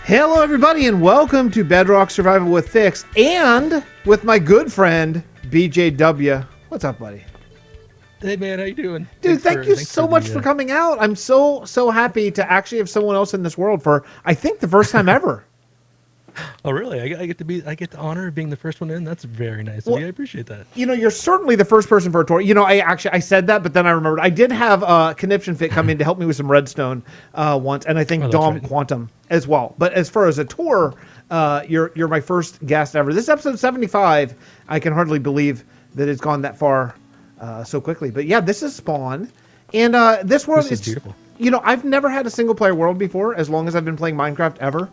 Hello, everybody, and welcome to Bedrock Survival with Fix, and with my good friend, BJW. What's up, buddy? Hey, man, how you doing? Dude, thank you so much for coming out. I'm so happy to actually have someone else in this world for, I think, the first time ever. Oh, really? I get the honor of being the first one in. That's very nice of you. I appreciate that. You know, you're certainly the first person for a tour. You know, I said that, but then I remembered I did have Conniption Fit come in to help me with some redstone once, and I think Dom right. Quantum as well. But as far as a tour, you're my first guest ever. This is episode 75. I can hardly believe that it's gone that far so quickly. But yeah, this is Spawn, and this world is beautiful. You know, I've never had a single player world before, as long as I've been playing Minecraft ever.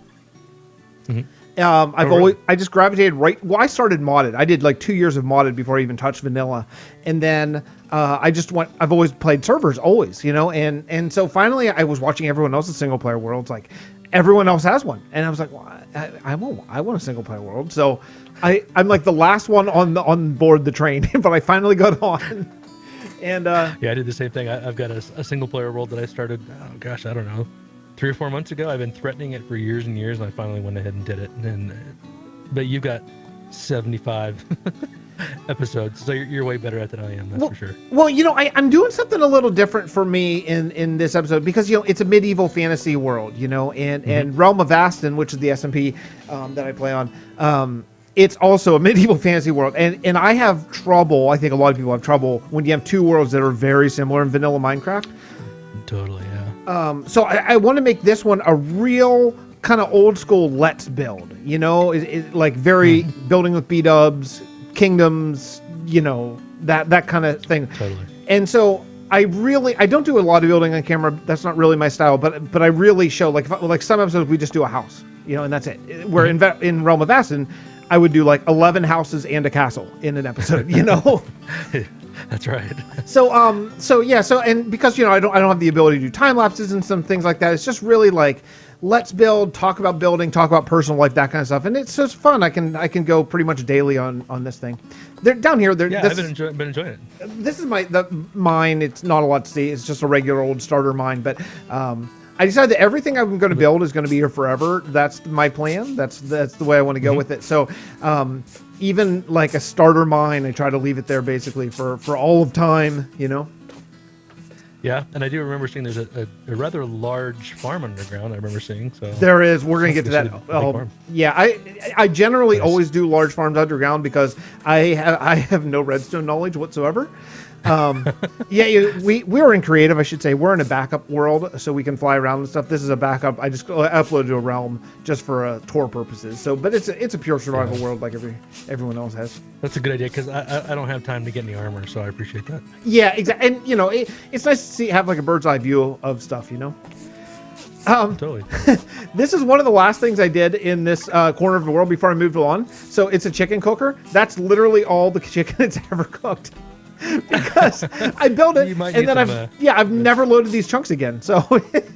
Mm-hmm. I just gravitated right. Well, I started modded. I did like 2 years of modded before I even touched vanilla, and then I've always played servers, always, you know, and so finally I was watching everyone else's single player worlds, like everyone else has one, and I was like, well, I want a single player world. So I'm like the last one on board the train, but I finally got on. And yeah, I did the same thing. I've got a single player world that I started. Oh gosh, I don't know. 3 or 4 months ago. I've been threatening it for years and years, and I finally went ahead and did it. But you've got 75 episodes, so you're way better at it than I am. That's for sure. Well, you know, I'm doing something a little different for me in this episode because, you know, it's a medieval fantasy world, you know, and Realm of Vasten, which is the SMP that I play on. It's also a medieval fantasy world, and I have trouble. I think a lot of people have trouble when you have two worlds that are very similar in vanilla Minecraft. Totally, yeah. So I want to make this one a real kind of old school let's build, you know, like very building with B-dubs, kingdoms, you know, that kind of thing. Totally. And so I don't do a lot of building on camera. That's not really my style, but I really show like some episodes we just do a house, you know, and that's it. Where in Realm of Vasten, I would do like 11 houses and a castle in an episode, you know. That's right. So and because, you know, I don't have the ability to do time lapses and some things like that. It's just really like, let's build, talk about building, talk about personal life, that kind of stuff, and it's just fun. I can go pretty much daily on this thing. They're down here. Yeah, I've been enjoying it. This is mine. It's not a lot to see. It's just a regular old starter mine, but I decided that everything I'm going to build is going to be here forever. That's my plan. That's the way I want to go with it. So even like a starter mine, I try to leave it there basically for all of time, you know? Yeah, and I do remember seeing there's a rather large farm underground. I remember seeing. So there is. We're going to get to that. Yeah, I generally always do large farms underground because I have no redstone knowledge whatsoever. We were in creative, I should say. We're in a backup world, so we can fly around and stuff. This is a backup. I just uploaded to a Realm just for tour purposes. So, but it's a pure survival world like everyone else has. That's a good idea because I don't have time to get any armor, so I appreciate that. Yeah, exactly. And you know, it's nice to have like a bird's eye view of stuff. You know. Totally. This is one of the last things I did in this corner of the world before I moved on. So it's a chicken cooker. That's literally all the chicken it's ever cooked. Because I built it, and then I've never loaded these chunks again. So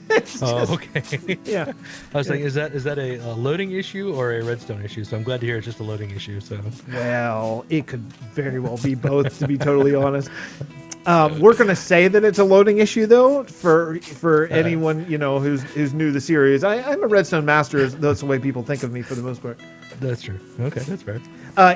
it's okay. Yeah. I was saying, is that a loading issue or a redstone issue? So I'm glad to hear it's just a loading issue. So well, it could very well be both, to be totally honest. We're going to say that it's a loading issue, though, for anyone, you know, who's new to the series. I'm a redstone master. That's the way people think of me for the most part. That's true. Okay, that's fair.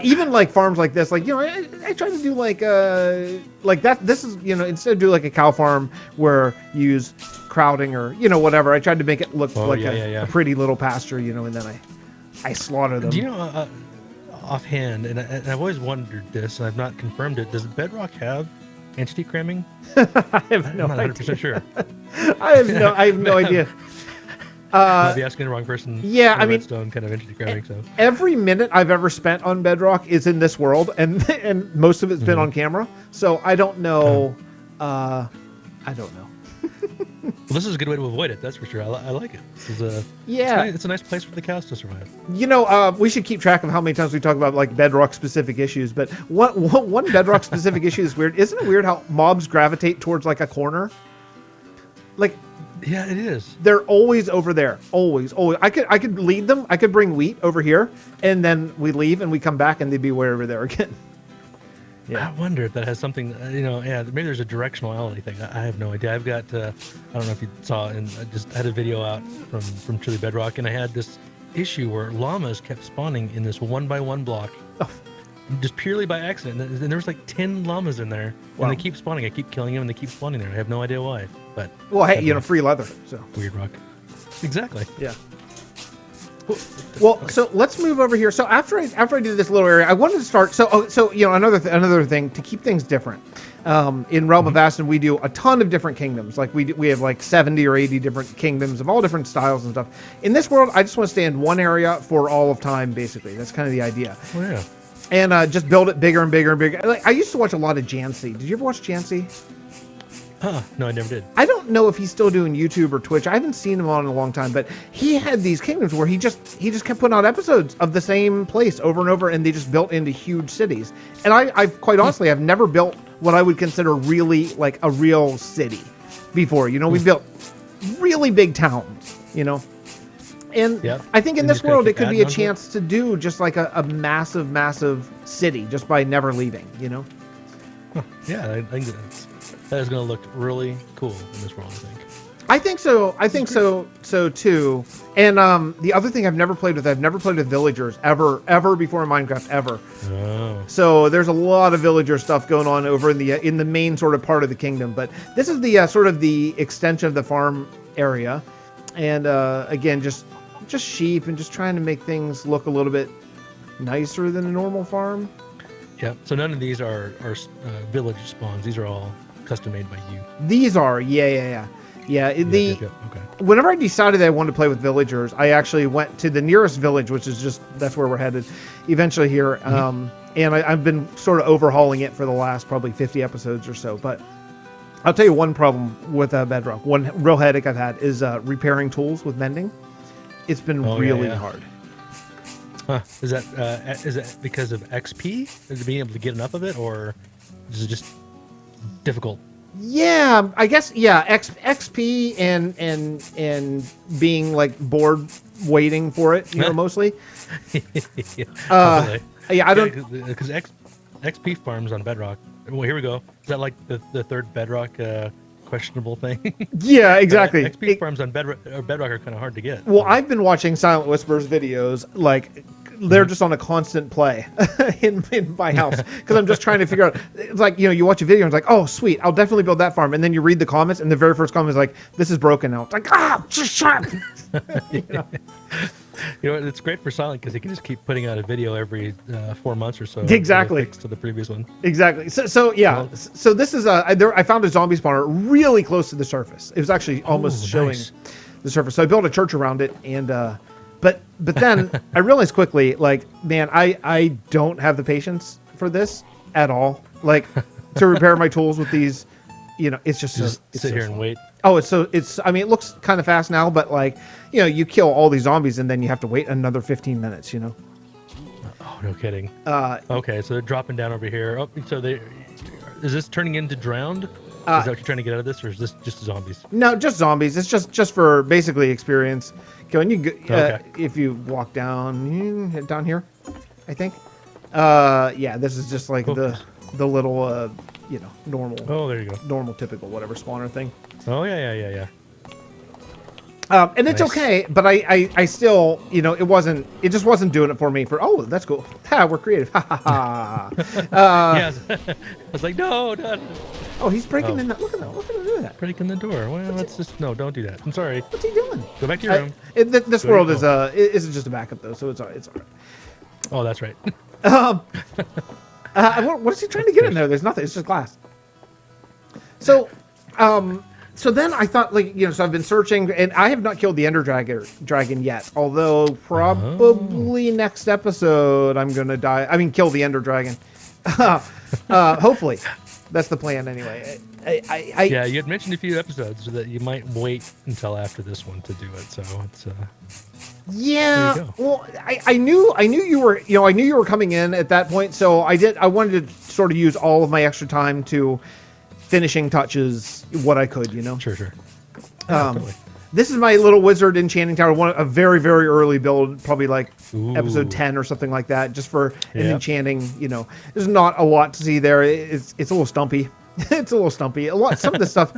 Even like farms like this, like, you know, I try to do like that. This is, you know, instead of do like a cow farm where you use crowding or, you know, whatever, I tried to make it look a pretty little pasture, you know, and then I slaughter them. Do you know, offhand, and I've always wondered this, and I've not confirmed it, does Bedrock have entity cramming? I have no I'm not 100% sure. I have no idea. Might be asking the wrong person. Yeah, I mean, redstone kind of entity cramming. So every minute I've ever spent on Bedrock is in this world, and most of it's been on camera. So I don't know. I don't know. Well, this is a good way to avoid it. That's for sure. I like it. It's a nice place for the cows to survive. You know, we should keep track of how many times we talk about like Bedrock specific issues. But one Bedrock specific issue is weird. Isn't it weird how mobs gravitate towards like a corner? Like. Yeah, it is. They're always over there. Always. I could lead them. I could bring wheat over here, and then we leave and we come back and they'd be way over there again. Yeah. I wonder if that has something, you know, maybe there's a directionality thing. I have no idea. I've got, I don't know if you saw, and I just had a video out from Chili Bedrock, and I had this issue where llamas kept spawning in this 1x1 block, just purely by accident. And there was like 10 llamas in there, Wow. and they keep spawning. I keep killing them, and they keep spawning there. I have no idea why, but Well, hey, free leather. So weird rock. Exactly. yeah. Well, so let's move over here. So after I did this little area, I wanted to start. So another thing to keep things different. In Realm of Vasten, we do a ton of different kingdoms. Like we have like 70 or 80 different kingdoms of all different styles and stuff. In this world, I just want to stay in one area for all of time. Basically, that's kind of the idea. Oh yeah. And just build it bigger and bigger and bigger. Like I used to watch a lot of Jancy. Did you ever watch Jancy? No, I never did. I don't know if he's still doing YouTube or Twitch. I haven't seen him on in a long time, but he had these kingdoms where he just kept putting out episodes of the same place over and over, and they just built into huge cities. And I've quite honestly, I've never built what I would consider really like a real city before. We built really big towns, And Yep. I think in And this just gotta world, it keep could be adding a on to it. chance to do just like a massive, massive city just by never leaving, Yeah, I think that is going to look really cool in this world, I think. I think so. I think so too. And the other thing I've never played with villagers ever before in Minecraft ever. Oh. So there's a lot of villager stuff going on over in the main sort of part of the kingdom. But this is the sort of the extension of the farm area, and again just sheep and just trying to make things look a little bit nicer than a normal farm. Yeah. So none of these are village spawns. These are all custom made by you. These are yeah. Okay. Whenever I decided that I wanted to play with villagers, I actually went to the nearest village, which is that's where we're headed eventually here. And I've been sort of overhauling it for the last probably 50 episodes or so. But I'll tell you one problem with Bedrock. One real headache I've had is repairing tools with mending. It's been really hard. Huh. Is that because of XP? Is it being able to get enough of it, or is it just difficult? Yeah, I guess XP and being like bored waiting for it, mostly. Probably. Yeah, I don't because XP farms on Bedrock. Well, here we go. Is that like the third Bedrock questionable thing? Yeah, exactly. XP farms on Bedrock are kind of hard to get. Well, I've been watching Silent Whispers videos, like they're just on a constant play in my house because I'm just trying to figure out. It's like you watch a video and it's like, oh sweet, I'll definitely build that farm, and then you read the comments, and the very first comment is like, this is broken now. It's like, just shut. It's great for Silent because he can just keep putting out a video every 4 months or so. Exactly. To the previous one. Exactly. So this is I found a zombie spawner really close to the surface. It was actually almost showing the surface. So I built a church around it, and but then I realized quickly, like, man, I don't have the patience for this at all. Like to repair my tools with these, it's just sit here and wait. Oh, I mean, it looks kind of fast now, but like, you kill all these zombies and then you have to wait another 15 minutes, Oh, no kidding. Okay, so they're dropping down over here. Oh, so is this turning into drowned? Is that what you're trying to get out of this, or is this just zombies? No, just zombies. It's just for basically experience. If you walk down here, I think. This is just like the little normal. Oh, there you go. Normal, typical, whatever spawner thing. Oh yeah. And it's okay, but I still, it just wasn't doing it for me. That's cool. Ha, we're creative. Ha ha ha. Yes. I was like, no. Oh, he's breaking in. Look at him do that. Breaking the door. Well, don't do that. I'm sorry. What's he doing? Go back to your room. This world is just a backup though, so it's all right. Oh, that's right. What is he trying to get in there? There's nothing. It's just glass. So then I thought, so I've been searching, and I have not killed the Ender Dragon yet. Although probably next episode I'm gonna die. I mean, kill the Ender Dragon. Hopefully, that's the plan anyway. Yeah, you had mentioned a few episodes that you might wait until after this one to do it. So it's. Yeah, well, I knew you were, I knew you were coming in at that point, so I wanted to sort of use all of my extra time to finishing touches what I could, Sure. Totally. This is my little wizard enchanting tower, a very, very early build, probably like episode 10 or something like that, just for an enchanting, there's not a lot to see there. It's a little stumpy. It's a little stumpy. Some of the stuff,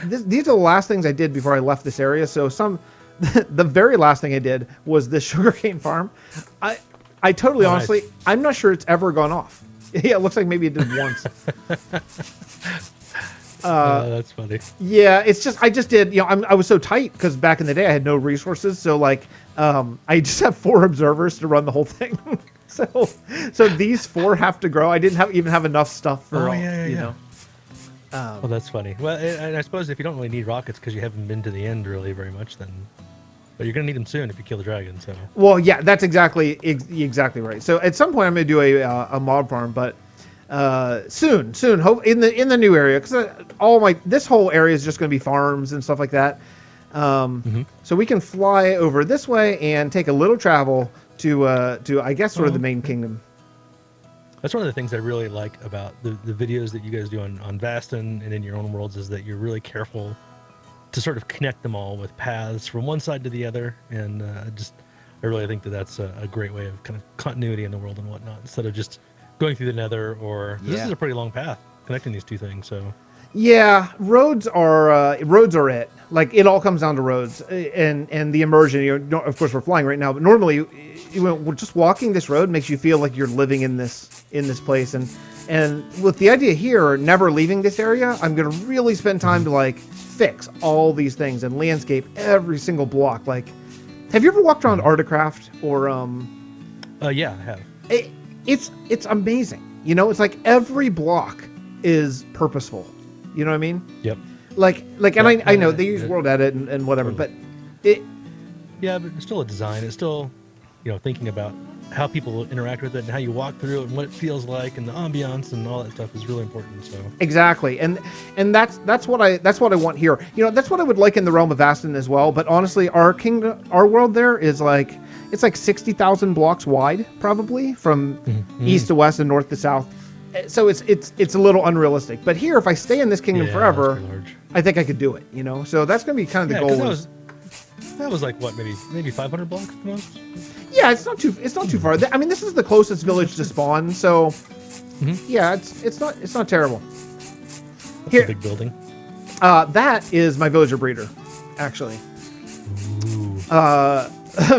these are the last things I did before I left this area, so some the very last thing I did was this sugarcane farm. I totally honestly, nice. I'm not sure it's ever gone off. Yeah, it looks like maybe it did once. That's funny. Yeah, it's just I just did. I was so tight because back in the day I had no resources. So like, I just have 4 observers to run the whole thing. so these 4 have to grow. I didn't even have enough stuff for you know. Well, that's funny. Well, and I suppose if you don't really need rockets because you haven't been to the end really very much, then. But you're gonna need them soon if you kill the dragon. So. Well, yeah, that's exactly right. So at some point I'm gonna do a mob farm, but soon, hope in the new area because this whole area is just gonna be farms and stuff like that. So we can fly over this way and take a little travel to I guess sort of the main kingdom. That's one of the things I really like about the videos that you guys do on Vasten and in your own worlds is that you're really careful to sort of connect them all with paths from one side to the other, and I really think that's a great way of kind of continuity in the world and whatnot, instead of just going through the nether this is a pretty long path connecting these 2 things. So yeah, roads are it. Like it all comes down to roads and the immersion. Of course we're flying right now, but normally just walking this road makes you feel like you're living in this place, and with the idea here, never leaving this area, I'm gonna really spend time to like fix all these things and landscape every single block. Like, have you ever walked around Artecraft or yeah, I have. It's amazing. It's like every block is purposeful. You know what I mean? Yep. Like, and I know they use World Edit and whatever, but it. Yeah, but it's still a design. It's still, thinking about how people interact with it and how you walk through it and what it feels like and the ambiance and all that stuff is really important. So exactly, and that's what I want here. That's what I would like in the Realm of Vasten as well. But honestly, our world there is like it's like 60,000 blocks wide, probably from east to west and north to south. So it's a little unrealistic. But here, if I stay in this kingdom forever, I think I could do it. So that's going to be kind of the goal. That was like what, maybe 500 blocks at the most. Yeah, it's not too far. I mean, this is the closest village to spawn, so yeah, it's not terrible. That's a big building. That is my villager breeder, actually. Ooh.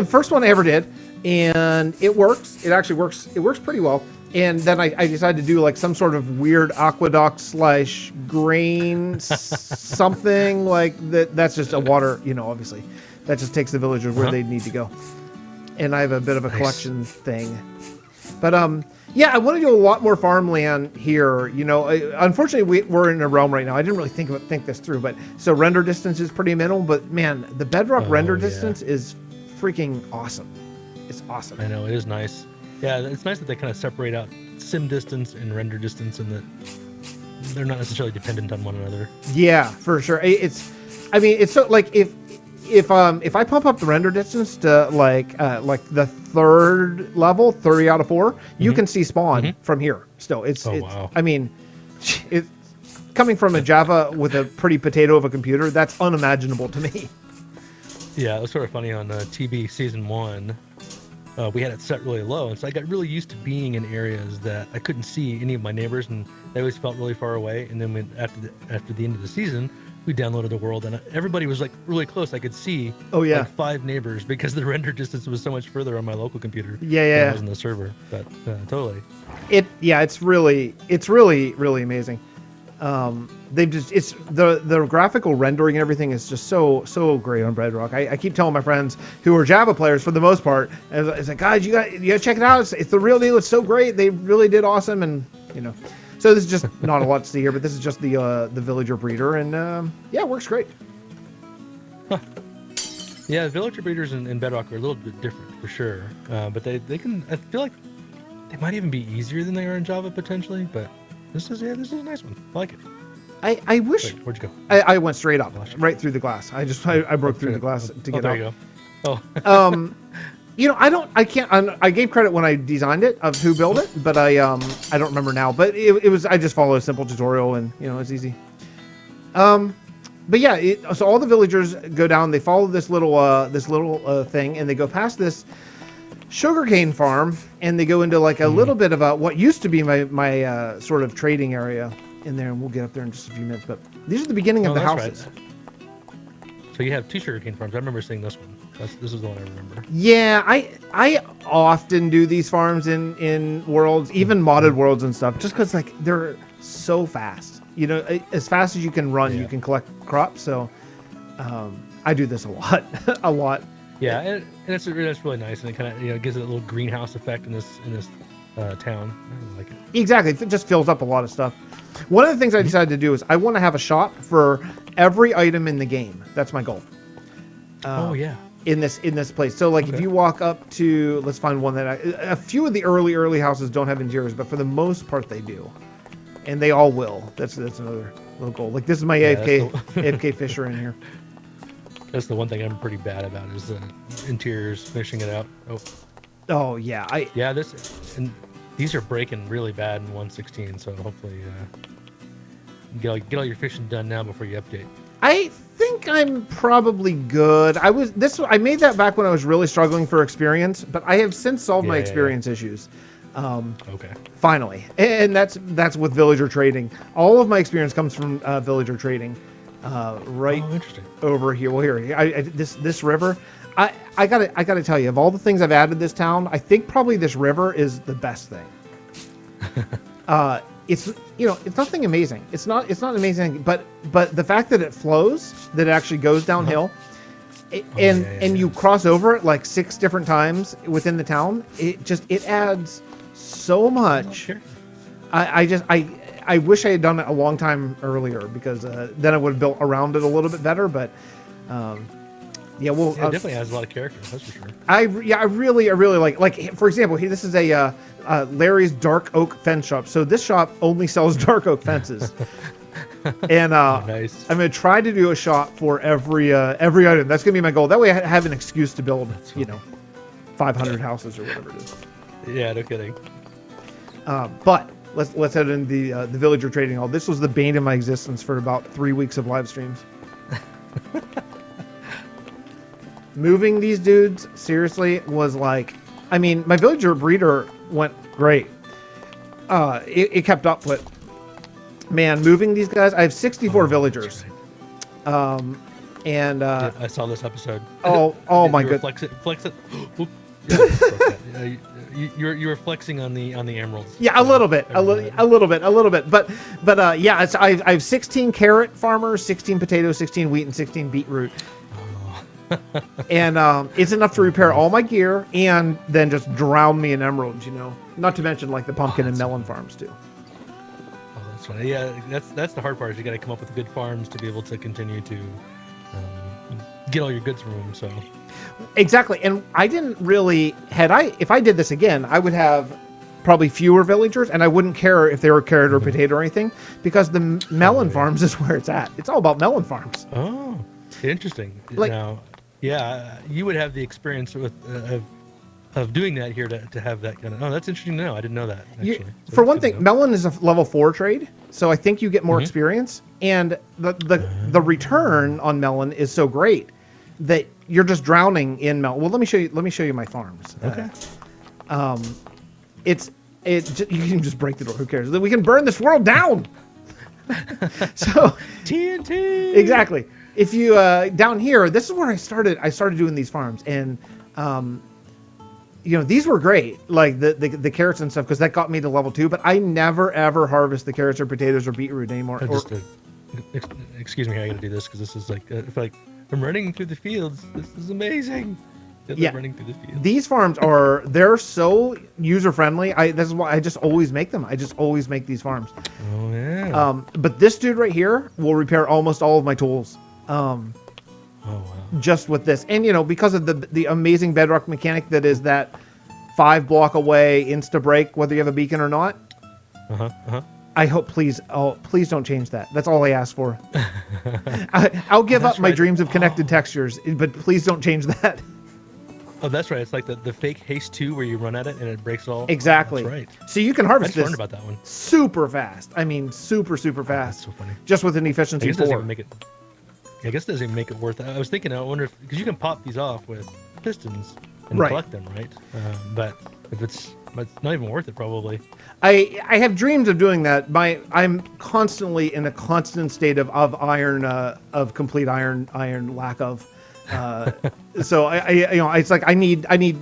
First one I ever did, and it works. It actually works. It works pretty well. And then I decided to do like some sort of weird aqueduct / grain something like that. That's just a water, obviously. That just takes the villagers where they need to go. And I have a bit of a collection thing. But yeah, I want to do a lot more farmland here. Unfortunately, we're in a realm right now. I didn't really think this through, but so render distance is pretty minimal. But man, the Bedrock render distance is freaking awesome. It's awesome. I know, it is nice. Yeah, it's nice that they kind of separate out sim distance and render distance, and that they're not necessarily dependent on one another. Yeah, for sure. It's so like if I pump up the render distance to like the 3rd level, 30 out of 4, you can see spawn from here. Still, wow. I mean, it's coming from a Java with a pretty potato of a computer. That's unimaginable to me. Yeah, it was sort of funny on TB Season 1. We had it set really low, and so I got really used to being in areas that I couldn't see any of my neighbors, and they always felt really far away. And then after the end of the season, we downloaded the world, and everybody was like really close. I could see like 5 neighbors because the render distance was so much further on my local computer. Than it was on the server. But totally. It's really amazing. The graphical rendering and everything is just so great on Bedrock. I keep telling my friends who are Java players for the most part, and it's like, guys, you gotta check it out. It's the real deal. It's so great. They really did awesome, and So this is just not a lot to see here, but this is just the villager breeder, and yeah, it works great. Huh. Yeah, villager breeders in Bedrock are a little bit different for sure, but they can. I feel like they might even be easier than they are in Java potentially, but. This is a nice one. I like it. I wish. Wait, where'd you go? I went straight up, right through the glass. I broke through the glass to get there up. You go. Oh. I gave credit when I designed it of who built it, but I don't remember now. But it was I just followed a simple tutorial, and it's easy. But yeah, so all the villagers go down. They follow this little thing, and they go past this sugarcane farm, and they go into like a little bit of what used to be my sort of trading area in there, and we'll get up there in just a few minutes. But these are the beginning of the houses. Right. So you have 2 sugarcane farms. I remember seeing this one. This is the one I remember. Yeah, I often do these farms in worlds, even modded worlds and stuff, just because like they're so fast. You know, as fast as you can run, you can collect crops. So I do this a lot, a lot. Yeah, and it's really nice, and it kind of gives it a little greenhouse effect in this town. I really like it. Exactly, it just fills up a lot of stuff. One of the things I decided to do is I want to have a shop for every item in the game. That's my goal. Oh yeah. In this place. So like if you walk up to, let's find one that a few of the early houses don't have interiors, but for the most part they do, and they all will. That's another little goal. Like this is my AFK Fisher in here. That's the one thing I'm pretty bad about is the interiors, finishing it out. Oh yeah, these are breaking really bad in 1.16, so hopefully get all your fishing done now before you update. I think I'm probably good. I made that back when I was really struggling for experience, but I have since solved my experience issues. Okay. Finally, and that's with villager trading. All of my experience comes from villager trading. Right over here. Well, here, this river. I gotta tell you, of all the things I've added this town, I think probably this river is the best thing. It's nothing amazing. It's not amazing, but the fact that it flows, that it actually goes downhill, and you cross over it like 6 different times within the town, it adds so much. Sure. I wish I had done it a long time earlier, because then I would have built around it a little bit better. But it definitely has a lot of character. That's for sure. I really like for example, this is a Larry's Dark Oak Fence Shop. So this shop only sells dark oak fences, and nice. I'm gonna try to do a shop for every item. That's gonna be my goal. That way I have an excuse to build 500 houses or whatever it is. Yeah, no kidding. But let's head into the villager trading hall. This was the bane of my existence for about 3 weeks of live streams. Moving these dudes seriously was like, I mean, my villager breeder went great. It kept up, but man, moving these guys, I have 64 villagers. And I saw this episode. Oh my god. Flex it. You were flexing on the emeralds. Yeah, a little bit. But yeah, I have 16 carrot farmers, 16 potatoes, 16 wheat, and 16 beetroot. And it's enough to repair all my gear and then just drown me in emeralds, Not to mention like the pumpkin and melon farms too. Oh, that's funny. Yeah, that's the hard part, is you got to come up with good farms to be able to continue to get all your goods from them. So exactly. And I didn't really if I did this again, I would have probably fewer villagers, and I wouldn't care if they were carrot or potato or anything, because the melon farms is where it's at. It's all about melon farms. Oh, interesting. Now, yeah, you would have the experience with of doing that here to have that kind of. Oh, that's interesting to know. I didn't know that. Actually, for one thing, melon is a level 4 trade, so I think you get more experience, and the return on melon is so great that you're just drowning in melon. Well, let me show you my farms. Okay. You can just break the door. Who cares? We can burn this world down. So TNT. Exactly. If you down here, this is where I started doing these farms, and these were great, like the carrots and stuff, because that got me to level 2. But I never ever harvest the carrots or potatoes or beetroot anymore. Excuse me, I got to do this because this is like I feel like I'm running through the fields. This is amazing. Running through the fields. These farms they're so user friendly. This is why I just always make them. I just always make these farms. Oh yeah. But this dude right here will repair almost all of my tools. Oh wow. Just with this, and because of the amazing Bedrock mechanic that is that 5 block away insta break, whether you have a beacon or not. I hope please don't change that. That's all I ask for. I'll give up my dreams of connected textures, but please don't change that. Oh, that's right. It's like the fake haste 2 where you run at it and it breaks all. Exactly. Oh, that's right. So you can harvest this. I learned about that one. Super fast. I mean, super fast. Oh, that's so funny. Just with an efficiency 4. I guess it doesn't even make it worth it. I was thinking, I wonder because you can pop these off with pistons and right. collect them, right? But if it's It's not even worth it, probably. I have dreams of doing that. I'm constantly in a constant state of iron, of complete iron lack of. So it's like I need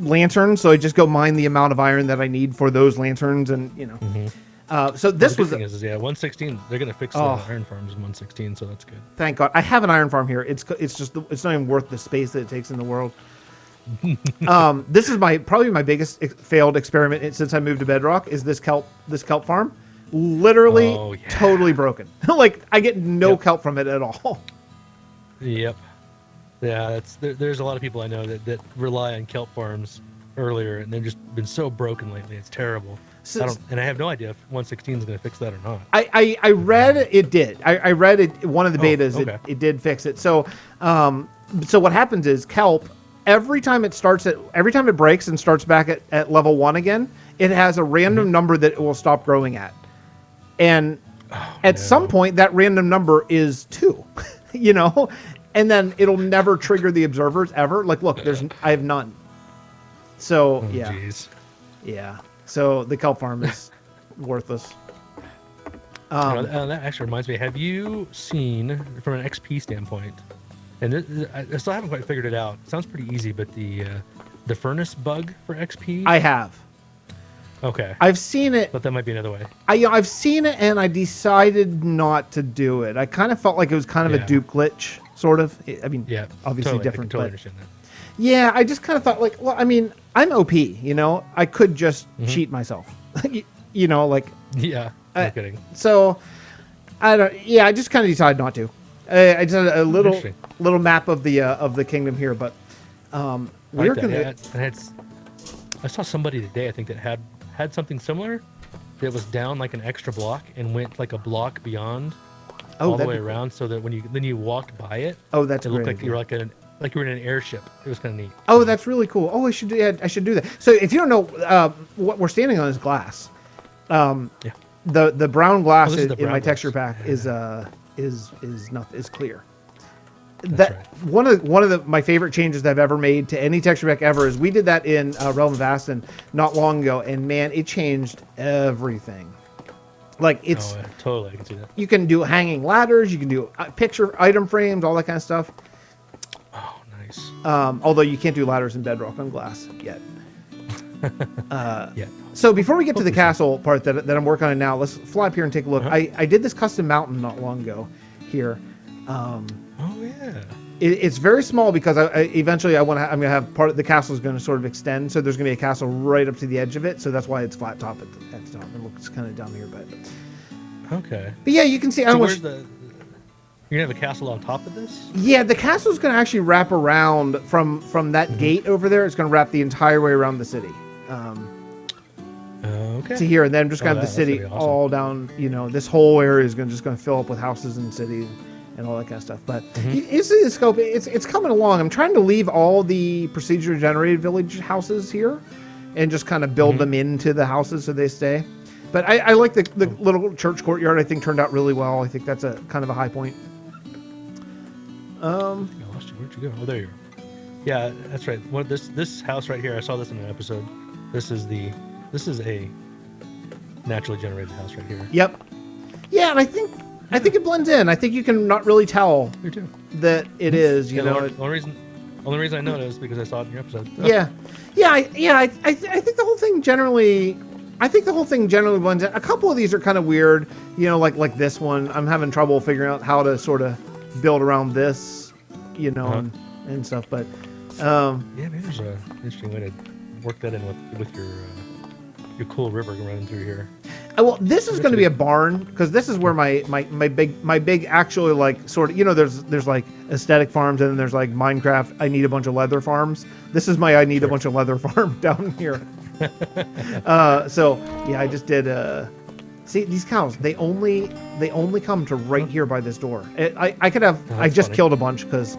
lanterns, so I just go mine the amount of iron that I need for those lanterns, and so this the was thing is 116. They're gonna fix the iron farms in 116, so that's good. Thank God I have an iron farm here. It's just it's not even worth the space that it takes in the world. This is probably my biggest failed experiment since I moved to Bedrock. Is this kelp farm? Literally totally broken. Like I get no kelp from it at all. Yep. Yeah, there's a lot of people I know that rely on kelp farms earlier, and they've just been so broken lately. It's terrible. And I have no idea if 116 is going to fix that or not. I read it did. I read it one of the betas. Okay. It did fix it. So what happens is kelp, every time it breaks and starts back at level 1 again, it has a random number that it will stop growing at, and at some point that random number is 2. And then it'll never trigger the observers ever. Like, look, I have none. So Geez. Yeah. So the kelp farm is worthless. That actually reminds me. Have you seen, from an XP standpoint, and I still haven't quite figured it out. It sounds pretty easy, but the furnace bug for XP? I have. Okay. I've seen it. But that might be another way. I've seen it, and I decided not to do it. I kind of felt like it was kind of a dupe glitch, sort of. I mean, obviously totally, different. I totally understand that. Yeah, I just kind of thought, like, well, I mean, I'm OP, I could just cheat myself, like. Yeah, no kidding. So, I just kind of decided not to. I just had a little map of the kingdom here, but we're gonna. I saw somebody today, I think, that had something similar. That was down like an extra block and went like a block beyond, all the way around, so that when you walked by it, that's it looked great. like you were like you were in an airship. It was kind of neat. Oh, that's really cool. Oh, I should do that. So if you don't know, what we're standing on is glass. The brown glass in my texture pack is clear. That's right. One of my favorite changes that I've ever made to any texture pack ever is we did that in Realm of Vasten not long ago, and man, it changed everything. Like it's totally, I can see that. You can do hanging ladders, you can do picture item frames, all that kind of stuff. Oh, nice. Although you can't do ladders in Bedrock on glass yet. Yeah. So before we get to the castle part that I'm working on now, let's fly up here and take a look. I did this custom mountain not long ago here. It's very small because eventually I'm gonna have part of the castle is going to sort of extend, so there's going to be a castle right up to the edge of it. So that's why it's flat top at the top. It looks kind of down here, but okay. But yeah, you can see. So you're gonna have a castle on top of this? Yeah, the castle's going to actually wrap around from that gate over there. It's going to wrap the entire way around the city. Okay. To here, and then just kind of the city awesome. all down. This whole area is just going to fill up with houses and city and all that kind of stuff. But you see the scope; it's coming along. I'm trying to leave all the procedurally generated village houses here, and just kind of build them into the houses so they stay. But I like the little church courtyard. I think turned out really well. I think that's a kind of a high point. I lost you. Where'd you go? Oh, there you are. Yeah, that's right. This house right here. I saw this in an episode. This is a naturally generated house right here. Yep. Yeah, and I think it blends in. I think you can not really tell that it is. The only reason I know it is because I saw it in your episode. Yeah. I think the whole thing generally. Blends in. A couple of these are kind of weird. Like this one. I'm having trouble figuring out how to sort of build around this. And stuff. But maybe there's an interesting way to work that in with your cool river running through here. Well, this is going to be a barn because this is where my big actually like sort of there's like aesthetic farms and then there's like Minecraft. I need a bunch of leather farms. This is my I need a bunch of leather farm down here. So yeah, I just did. See these cows? They only come to right here by this door. I could have. I just killed a bunch because.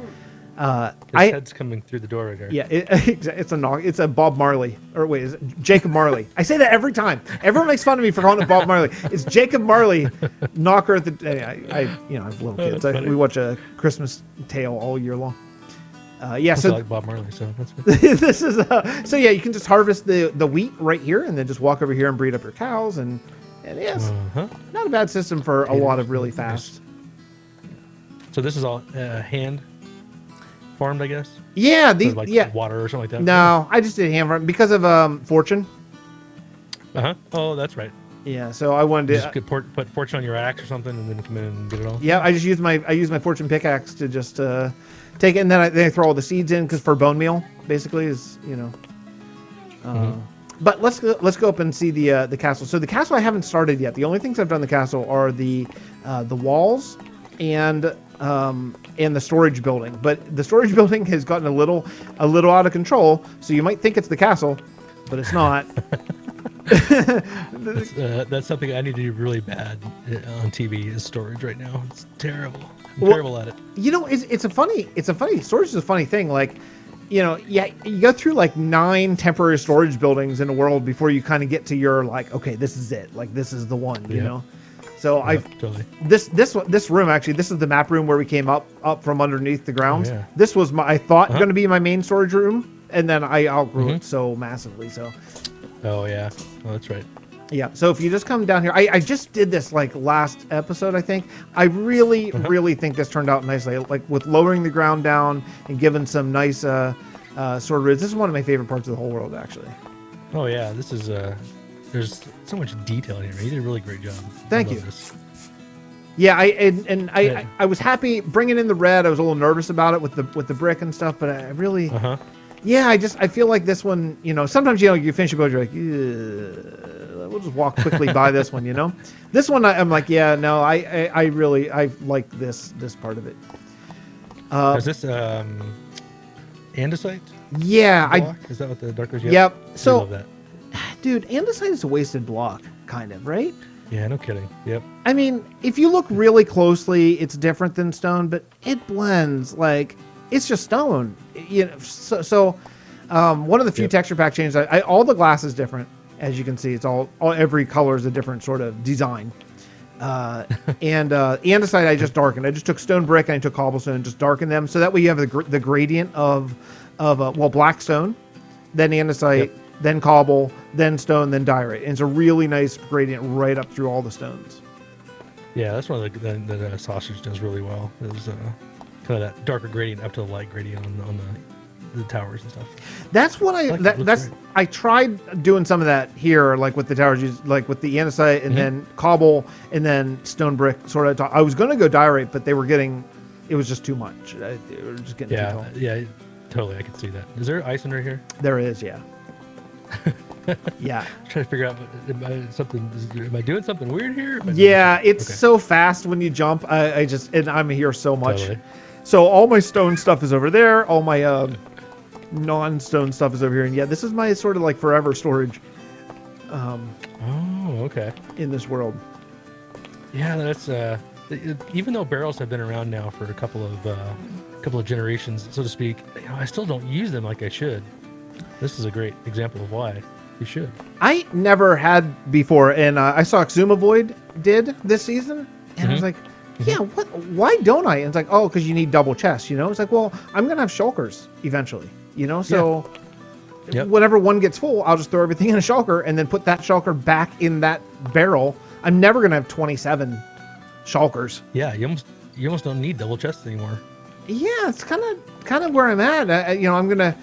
His head's coming through the door right here. Yeah, it's a knock. It's a Bob Marley, or wait, is it Jacob Marley? I say that every time. Everyone makes fun of me for calling it Bob Marley. It's Jacob Marley, knocker at the. I have little kids. We watch a Christmas Tale all year long. Yeah, Also so like Bob Marley, so that's good. this is so yeah, you can just harvest the wheat right here, and then just walk over here and breed up your cows, and yes, not a bad system for a lot of really fast. So this is all hand farmed, I guess. Yeah, So like water or something like that. No, I just did hand farm because of fortune. Oh, that's right. Yeah, so I wanted to Just put fortune on your axe or something, and then come in and get it all. Yeah, I just use my fortune pickaxe to just take it, and then I throw all the seeds in because for bone meal, basically is But let's go up and see the castle. So the castle I haven't started yet. The only things I've done in the castle are the walls and the storage building. But the storage building has gotten a little out of control. So you might think it's the castle, but it's not. That's something I need to do really bad on TV is storage right now. It's terrible. I'm terrible at it. It's a funny storage is a funny thing. Like, you go through like 9 temporary storage buildings in the world before you kind of get to your like, okay, this is it. Like this is the one, you know. So totally. This room actually, this is the map room where we came up from underneath the ground. Oh, yeah. This was I thought going to be my main storage room, and then I outgrew it so massively. So. Oh yeah. Oh, that's right. Yeah. So if you just come down here, I just did this like last episode, I think. I really, really think this turned out nicely. Like with lowering the ground down and giving some nice sort of. This is one of my favorite parts of the whole world, actually. Oh yeah. This is there's so much detail in here. You did a really great job. Thank you. This. Yeah, I was happy bringing in the red. I was a little nervous about it with the brick and stuff, but I really. Yeah, I feel like this one, sometimes, you finish a build, you're like, we'll just walk quickly by this one, This one, I'm like, yeah, no, I really like this part of it. Is this andesite? Yeah. Is that what the darkers? Yep. So, I love that. Dude, andesite is a wasted block, kind of, right? Yeah, no kidding. Yep. I mean, if you look really closely, it's different than stone, but it blends like... It's just stone, So, one of the few texture pack changes. All the glass is different, as you can see. It's all every color is a different sort of design. And andesite I just darkened. I just took stone brick and I took cobblestone and just darkened them, so that way you have the gradient of black stone, then andesite, then cobble, then stone, then diorite. And it's a really nice gradient right up through all the stones. Yeah, that's one of the sausage does really well. Is kind of that darker gradient up to the light gradient on the towers and stuff. That's what I tried doing some of that here, like with the towers, like with the andesite and then cobble and then stone brick. Sort of. I was going to go diorite, but it was just too much. They were just getting too tall. Yeah, totally. I can see that. Is there ice under here? There is, yeah. Yeah. I'm trying to figure out, am I doing something weird here? Yeah, it's so fast when you jump. I'm here so much. Totally. So all my stone stuff is over there. All my non-stone stuff is over here. And yeah, this is my sort of like forever storage. Oh, okay. In this world. Yeah, that's even though barrels have been around now for a couple of generations, so to speak, I still don't use them like I should. This is a great example of why you should. I never had before, and I saw Exuma Void did this season, and I was like, yeah, what? Why don't I? And it's like, oh, because you need double chests, It's like, well, I'm going to have shulkers eventually, So whenever one gets full, I'll just throw everything in a shulker and then put that shulker back in that barrel. I'm never going to have 27 shulkers. Yeah, you almost don't need double chests anymore. Yeah, it's kind of where I'm at. I'm going to...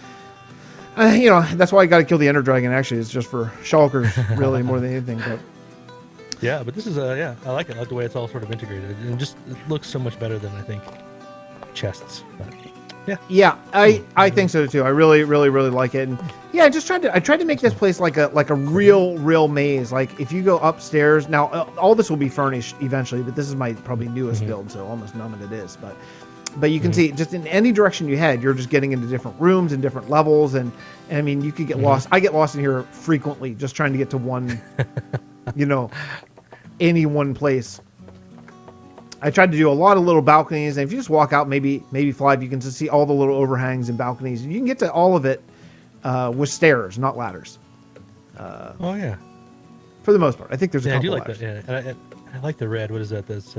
that's why I got to kill the Ender Dragon. Actually, it's just for shulkers, really, more than anything. But but this is I like it. I like the way it's all sort of integrated, and it looks so much better than I think chests. But I think so too. I really, really, really like it. And I tried to make this place like a real maze. Like if you go upstairs now, all this will be furnished eventually, but this is my probably newest build, so almost none of it is. But you can see just in any direction you head, you're just getting into different rooms and different levels. And I mean, you could get lost. I get lost in here frequently just trying to get to one, any one place. I tried to do a lot of little balconies. And if you just walk out, maybe 5, you can just see all the little overhangs and balconies. You can get to all of it with stairs, not ladders. For the most part. I think there's a couple I do like ladders. that. Yeah. And I like the red. What is that? That's...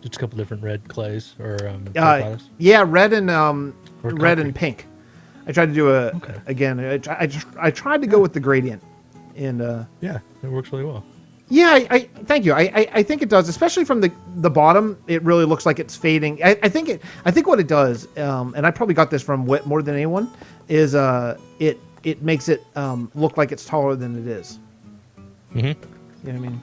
just a couple different red clays or terracottas? Yeah, red and Or red concrete? and pink. I tried to do again. I tried to go with the gradient, and Yeah, it works really well. yeah, I thank you. I think it does, especially from the bottom. It really looks like it's fading. I think what it does, and I probably got this from Whit more than anyone, is it makes it look like it's taller than it is. Mm-hmm. You know what I mean?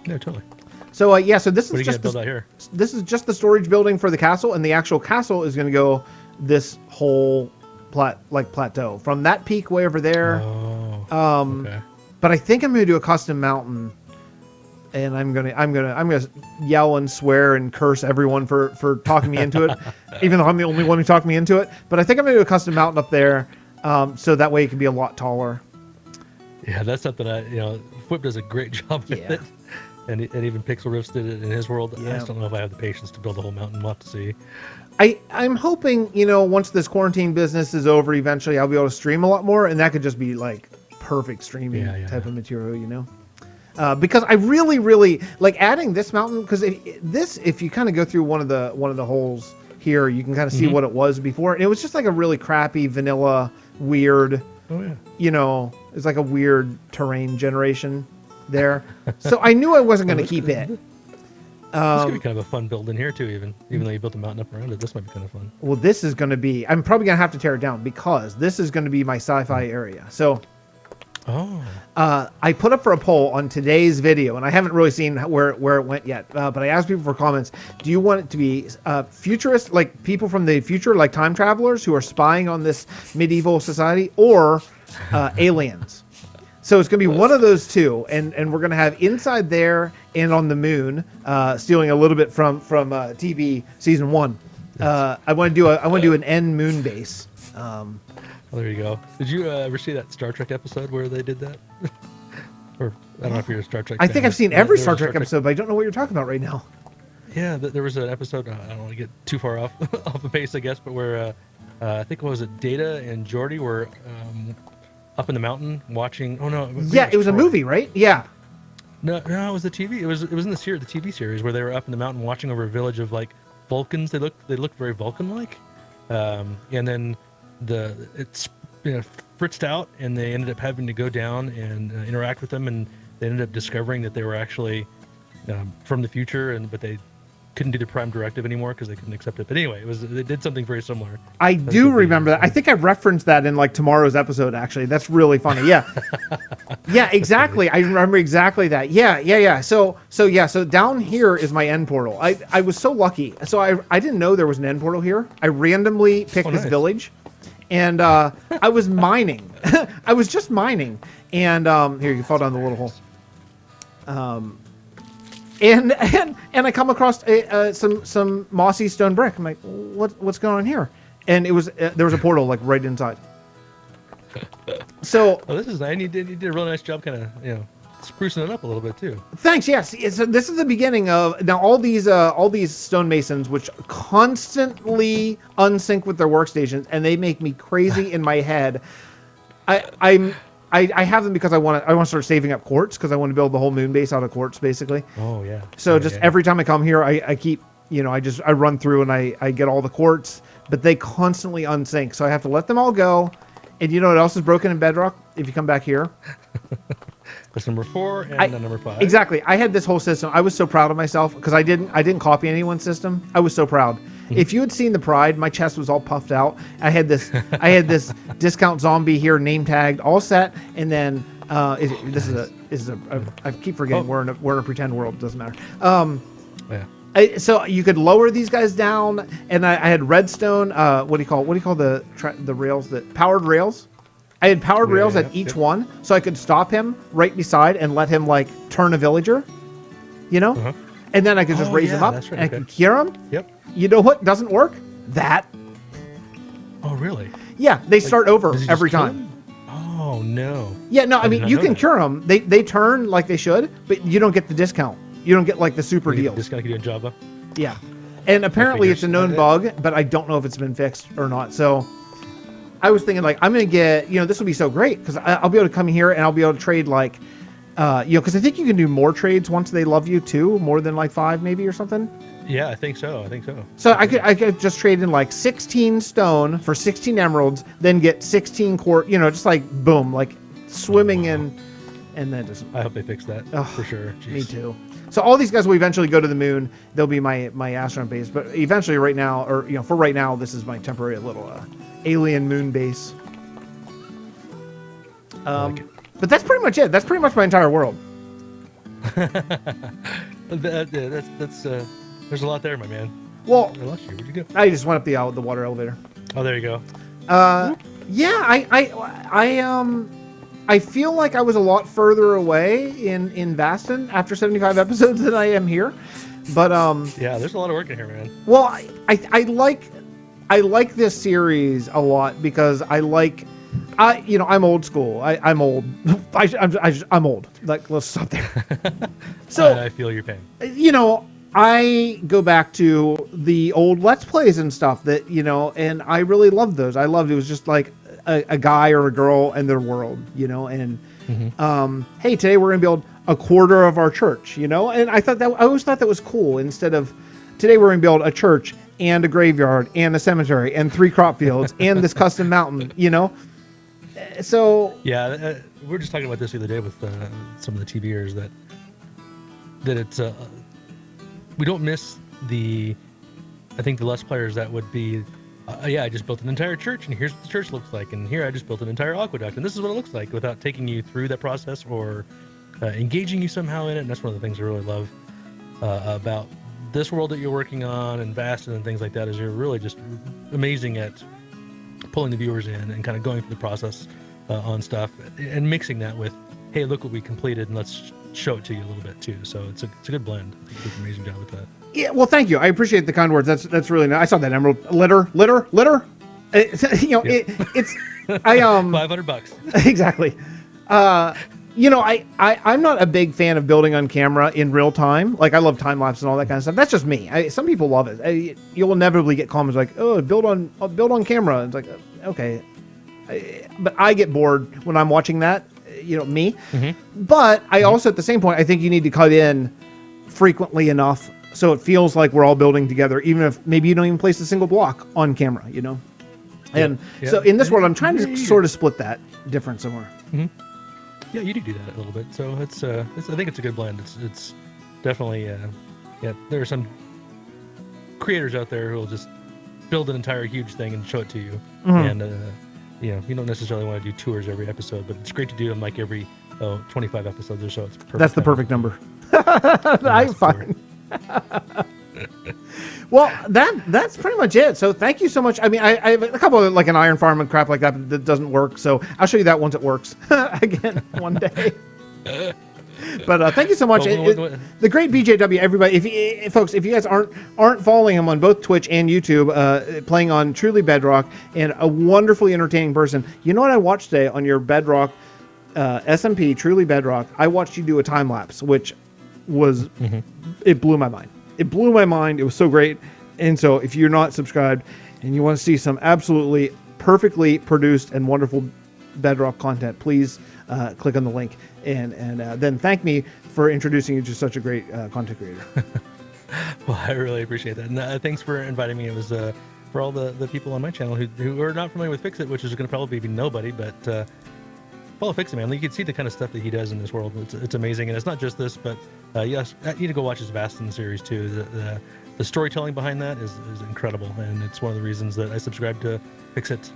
No, totally. So yeah, so this What are is you just gonna build out here? this is just the storage building for the castle, and the actual castle is going to go this whole plateau from that peak way over there. Oh. Okay. But I think I'm going to do a custom mountain, and I'm gonna yell and swear and curse everyone for talking me into it, even though I'm the only one who talked me into it. But I think I'm going to do a custom mountain up there, so that way it can be a lot taller. Yeah, that's something Whip does a great job with Yeah. it. And even Pixel Riffs did it in his world. I Yeah. just don't know if I have the patience to build a whole mountain. We'll have to see. I'm hoping, once this quarantine business is over, eventually I'll be able to stream a lot more, and that could just be like perfect streaming type of material, because I really, really like adding this mountain, because if you kind of go through one of the holes here, you can kind of see what it was before. And it was just like a really crappy vanilla, weird, Oh yeah. it's like a weird terrain generation there. So I knew I wasn't going to keep it. This could be kind of a fun build in here too, even though you built a mountain up around it. This might be kind of fun. Well, this is going to be, I'm probably going to have to tear it down, because this is going to be my sci-fi area. So I put up for a poll on today's video, and I haven't really seen where it went yet, but I asked people for comments. Do you want it to be futurist, like people from the future, like time travelers who are spying on this medieval society, or aliens? So it's going to be one of those two, and we're going to have inside there and on the moon, stealing a little bit from TV season 1. I want to do an end moon base. Oh, there you go. Did you ever see that Star Trek episode where they did that? Or I don't know if you're a Star Trek I fan, think I've but seen there every was a Star Trek episode, but I don't know what you're talking about right now. Yeah, there was an episode. I don't want to get too far off the base, I guess, but where I think what was it, Data and Geordi were up in the mountain watching. Oh no! It was a movie, right? Yeah. No, it was the TV. It was in the TV series where they were up in the mountain watching over a village of like Vulcans. They looked very Vulcan-like, and then it's fritzed out, and they ended up having to go down and interact with them, and they ended up discovering that they were actually from the future, but they couldn't do the Prime Directive anymore because they couldn't accept it. But anyway, they did something very similar. I do remember that. I think I referenced that in like tomorrow's episode. Actually, that's really funny. Yeah, yeah, exactly. I remember exactly that. Yeah. So down here is my end portal. I was so lucky. So I didn't know there was an end portal here. I randomly picked this village, and I was mining. I was just mining, and here you fall down the little hole. And I come across some mossy stone brick. I'm like, what's going on here? And it was there was a portal like right inside. So this is nice. You did a really nice job, kind of sprucing it up a little bit too. Thanks. Yes. This is the beginning of now all these stonemasons, which constantly unsync with their workstations, and they make me crazy in my head. I have them because I want to start saving up quartz, because I want to build the whole moon base out of quartz, basically. Oh yeah. So every time I come here, I keep, I run through and I get all the quartz, but they constantly unsync. So I have to let them all go. And you know what else is broken in Bedrock? If you come back here. That's number 4 and number 5. Exactly. I had this whole system. I was so proud of myself because I didn't copy anyone's system. I was so proud. If you had seen the Pride, my chest was all puffed out. I had this discount zombie here, name tagged, all set, and then this is a I keep forgetting we're in a pretend world. Doesn't matter. Yeah. So you could lower these guys down, and I had redstone. What do you call the rails, that powered rails? I had powered rails at each one, so I could stop him right beside and let him like turn a villager, and then I could just raise him up and I could cure him. Yep. You know what doesn't work? That. Oh really? Yeah, they start over every time. Oh no. Yeah, no, I mean you can cure them. They turn like they should, but you don't get the discount. You don't get like the super deals. Discount you do in Java. Yeah, and apparently it's a known bug, but I don't know if it's been fixed or not. So I was thinking like I'm gonna get, this will be so great because I'll be able to come here and I'll be able to trade like because I think you can do more trades once they love you too, more than like 5 maybe or something. Yeah, I think so. So I could just trade in like 16 stone for 16 emeralds, then get 16 quartz, just like boom, like swimming in, and then just. I hope they fix that for sure. Jeez. Me too. So all these guys will eventually go to the moon. They'll be my astronaut base, but eventually, right now, or for right now, this is my temporary little alien moon base. But that's pretty much it. That's pretty much my entire world. That's there's a lot there, my man. Well, I lost you. Where'd you go? I just went up the water elevator. Oh, there you go. Yeah, I feel like I was a lot further away in Vasten after 75 episodes than I am here. But yeah, there's a lot of work in here, man. Well, I like this series a lot because I'm old school. I'm old. I'm old. Like, let's stop there. So I feel your pain. I go back to the old Let's Plays and stuff that, and I really loved those. I loved it. It was just like a guy or a girl and their world, and hey, today we're going to build a quarter of our church, and I always thought that was cool. Instead of today we're going to build a church and a graveyard and a cemetery and 3 crop fields and this custom mountain, So yeah, we were just talking about this the other day with some of the TVers that it's we don't miss I think the Let's Players that would be I just built an entire church and here's what the church looks like, and here I just built an entire aqueduct and this is what it looks like, without taking you through that process or engaging you somehow in it. And that's one of the things I really love about this world that you're working on and Vasten and things like that, is you're really just amazing at pulling the viewers in and kind of going through the process on stuff and mixing that with, hey, look what we completed and let's show it to you a little bit too. So it's a good blend. You did an amazing job with that. Yeah, well, thank you. I appreciate the kind words. That's really nice. I saw that emerald litter. It's I $500 exactly. I'm not a big fan of building on camera in real time. Like, I love time lapse and all that kind of stuff. That's just me. Some people love it. You'll inevitably get comments like, "Oh, build on camera." It's like, okay, but I get bored when I'm watching that. Me. Mm-hmm. But I also, at the same point, I think you need to cut in frequently enough so it feels like we're all building together, even if maybe you don't even place a single block on camera. And so in this world, I'm trying to sort of split that difference somewhere. Mm-hmm. Yeah, you do that a little bit. So it's I think it's a good blend. It's definitely there are some creators out there who will just build an entire huge thing and show it to you. Mm-hmm. And you don't necessarily want to do tours every episode, but it's great to do them like every 25 episodes or so. It's perfect. That's the perfect number. I'm fine. Well, that's pretty much it. So thank you so much. I mean, I have a couple of like an iron farm and crap like that doesn't work. So I'll show you that once it works again one day. But thank you so much. The great BJW, everybody. Folks, if you guys aren't following him on both Twitch and YouTube, playing on Truly Bedrock, and a wonderfully entertaining person. You know what I watched today on your Bedrock SMP Truly Bedrock? I watched you do a time lapse, which was it blew my mind. It blew my mind. It was so great. And so if you're not subscribed and you want to see some absolutely perfectly produced and wonderful Bedrock content, please click on the link and then thank me for introducing you to such a great content creator. Well, I really appreciate that. And thanks for inviting me. It was for all the people on my channel who are not familiar with Fixxitt, which is going to probably be nobody, but follow Fixxitt, man. You can see the kind of stuff that he does in this world. It's amazing. And it's not just this, but yes, you need to go watch his Vasten series too. The storytelling behind that is incredible. And it's one of the reasons that I subscribed to Fixxitt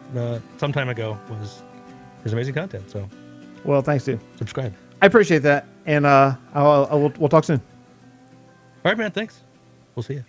some time ago, was his amazing content. So, well, thanks, dude. Subscribe. I appreciate that. And we'll talk soon. All right, man. Thanks. We'll see you.